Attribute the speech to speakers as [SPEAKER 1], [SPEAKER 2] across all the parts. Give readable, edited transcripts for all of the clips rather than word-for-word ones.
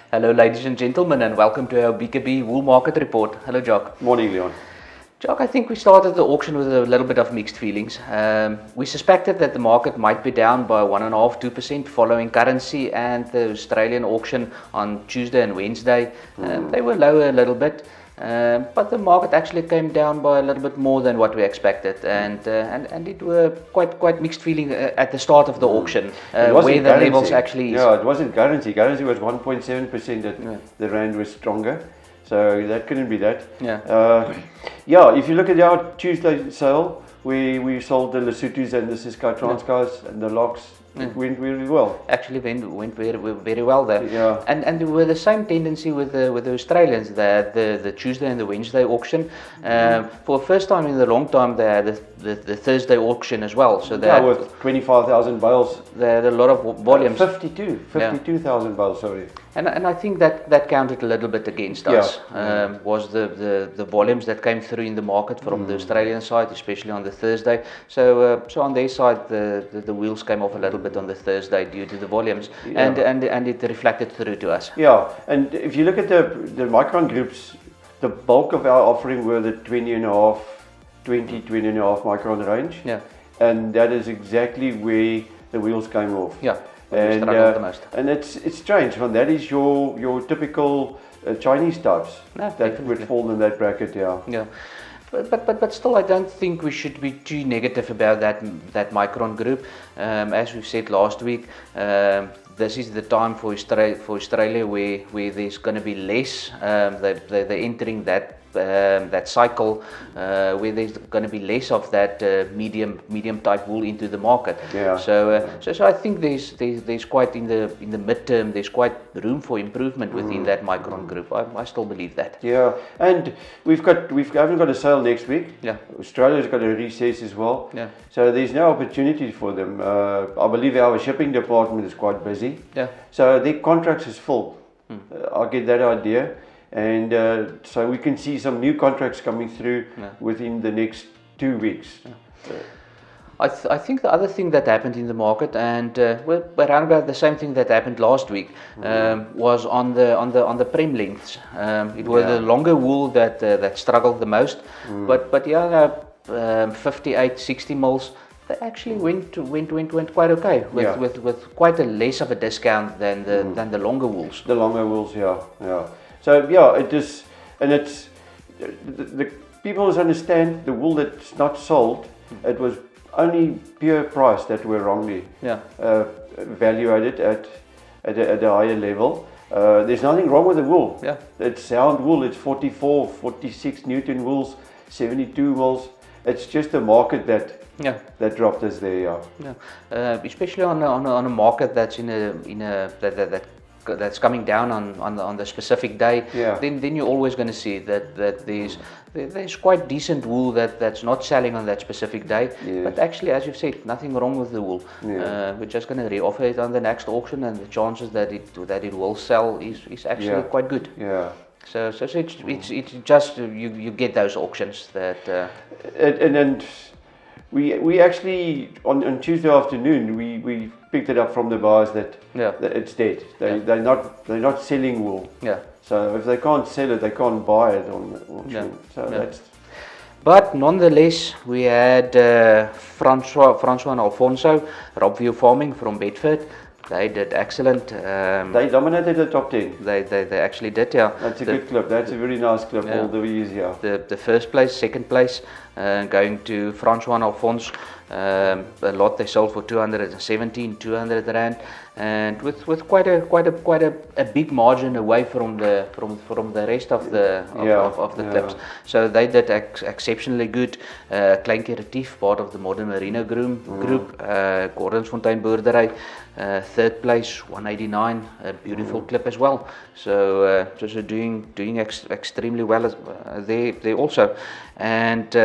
[SPEAKER 1] Hello ladies and gentlemen, and welcome to our BKB Wool Market Report. Hello Jacques.
[SPEAKER 2] Morning, Leon.
[SPEAKER 1] Jacques, I think we started the auction with a little bit of mixed feelings. We suspected that the market might be down by 1.5–2% following currency and the Australian auction on Tuesday and Wednesday. They were lower a little bit. But the market actually came down by a little bit more than what we expected, and it were quite mixed feeling at the start of the auction, where the levels actually is.
[SPEAKER 2] Yeah, it wasn't currency. Currency was 1.7% that the rand was stronger, so that couldn't be that.
[SPEAKER 1] Yeah.
[SPEAKER 2] If you look at our Tuesday sale, we sold the Lesotho's and the Cisco Transkais and the locks. It went really well.
[SPEAKER 1] Actually went very well there.
[SPEAKER 2] Yeah.
[SPEAKER 1] And there were the same tendency with the Australians. The Tuesday and the Wednesday auction. For the first time in a long time, they had the Thursday auction as well. So they
[SPEAKER 2] with 25,000 bales.
[SPEAKER 1] They had a lot of volumes.
[SPEAKER 2] 52,000 bales. Sorry.
[SPEAKER 1] And I think that counted a little bit against us. Was the volumes that came through in the market from the Australian side, especially on the Thursday. So on their side, the wheels came off a little bit on the Thursday due to the volumes, and it reflected through to us.
[SPEAKER 2] Yeah, and if you look at the micron groups, the bulk of our offering were the 20.5 micron range.
[SPEAKER 1] Yeah.
[SPEAKER 2] And that is exactly where the wheels came off.
[SPEAKER 1] Yeah.
[SPEAKER 2] And
[SPEAKER 1] the most.
[SPEAKER 2] And it's strange, man. That is your typical Chinese types that would fall in that bracket.
[SPEAKER 1] Yeah. But still, I don't think we should be too negative about that micron group. As we've said last week, this is the time for Australia where there's going to be less. They're entering that cycle where there's going to be less of that medium type wool into the market.
[SPEAKER 2] Yeah.
[SPEAKER 1] So I think there's quite in the midterm there's quite room for improvement within that micron group. I still believe that.
[SPEAKER 2] Yeah, and we haven't got a sale next week.
[SPEAKER 1] Yeah.
[SPEAKER 2] Australia's got a recess as well.
[SPEAKER 1] Yeah.
[SPEAKER 2] So there's no opportunity for them. I believe our shipping department is quite busy.
[SPEAKER 1] Yeah.
[SPEAKER 2] So their contracts is full. I get that idea. And so we can see some new contracts coming through within the next 2 weeks.
[SPEAKER 1] I think the other thing that happened in the market, and around about the same thing that happened last week, was on the prem lengths. It was the longer wool that struggled the most, but 58, 60 mils. They actually went quite okay with quite a less of a discount than the longer wools.
[SPEAKER 2] The longer wools, yeah. So it is, and it's the people must understand the wool that's not sold. It was only pure price that were wrongly valuated at a higher level. There's nothing wrong with the wool. Yeah. It's sound wool. It's 44, 46 Newton wools, 72 mils. It's just the market that dropped us there.
[SPEAKER 1] Especially on a market that's that's coming down on the specific day. Then you're always going to see that there's quite decent wool that's not selling on that specific day. But actually, as you've said, nothing wrong with the wool. We're just going to re-offer it on the next auction, and the chances that it will sell is actually quite good.
[SPEAKER 2] Yeah.
[SPEAKER 1] So it's just you get those auctions that.
[SPEAKER 2] And we actually on Tuesday afternoon we picked it up from the buyers that it's dead. They're not selling wool. Yeah. So if they can't sell it, they can't buy it on auction. That's.
[SPEAKER 1] But nonetheless, we had Francois and Alfonso, Robview Farming from Bedford. They did excellent.
[SPEAKER 2] They dominated the top 10.
[SPEAKER 1] They actually did, yeah.
[SPEAKER 2] That's a good clip. That's a very nice clip all the years, yeah.
[SPEAKER 1] The first place, second place, going to Francois and Alfonso. A lot they sold for 200 rand, and with quite a big margin away from the rest of the clips. So they did exceptionally good. Klein Retief, part of the Modern Merino group, Gordonsfontein Boerdery, third place 189, a beautiful clip as well. So doing extremely well there also, and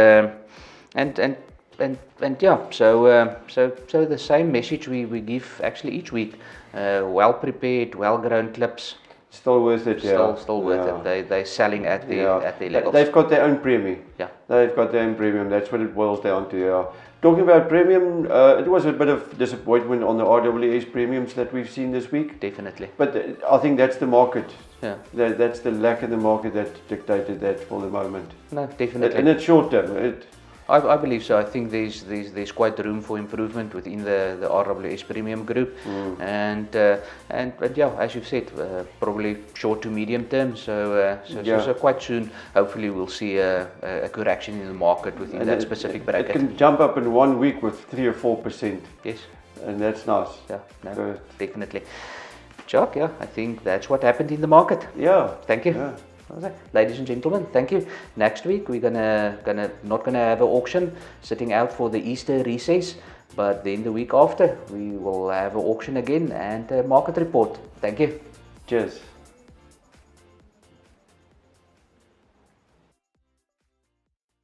[SPEAKER 1] so the same message we give actually each week. Well prepared, well grown clips.
[SPEAKER 2] Still worth it, yeah.
[SPEAKER 1] Still worth it. They're selling at the levels.
[SPEAKER 2] They've got their own premium.
[SPEAKER 1] Yeah.
[SPEAKER 2] They've got their own premium. That's what it boils down to, yeah. Talking about premium, it was a bit of disappointment on the RWS premiums that we've seen this week.
[SPEAKER 1] Definitely.
[SPEAKER 2] But I think that's the market.
[SPEAKER 1] Yeah.
[SPEAKER 2] That's the lack of the market that dictated that for the moment.
[SPEAKER 1] No, definitely.
[SPEAKER 2] And it's short term.
[SPEAKER 1] I believe so. I think there's quite room for improvement within the RWS premium group, and yeah, as you've said, probably short to medium term. So quite soon, hopefully, we'll see a correction in the market within that specific bracket.
[SPEAKER 2] It can jump up in 1 week with 3 or 4%.
[SPEAKER 1] Yes,
[SPEAKER 2] and that's nice.
[SPEAKER 1] Yeah, no, definitely. Jacques, yeah, I think that's what happened in the market.
[SPEAKER 2] Yeah,
[SPEAKER 1] thank you.
[SPEAKER 2] Yeah.
[SPEAKER 1] Ladies and gentlemen, thank you. Next week we're not gonna have an auction sitting out for the Easter recess, but then the week after we will have an auction again and a market report. Thank you.
[SPEAKER 2] Cheers.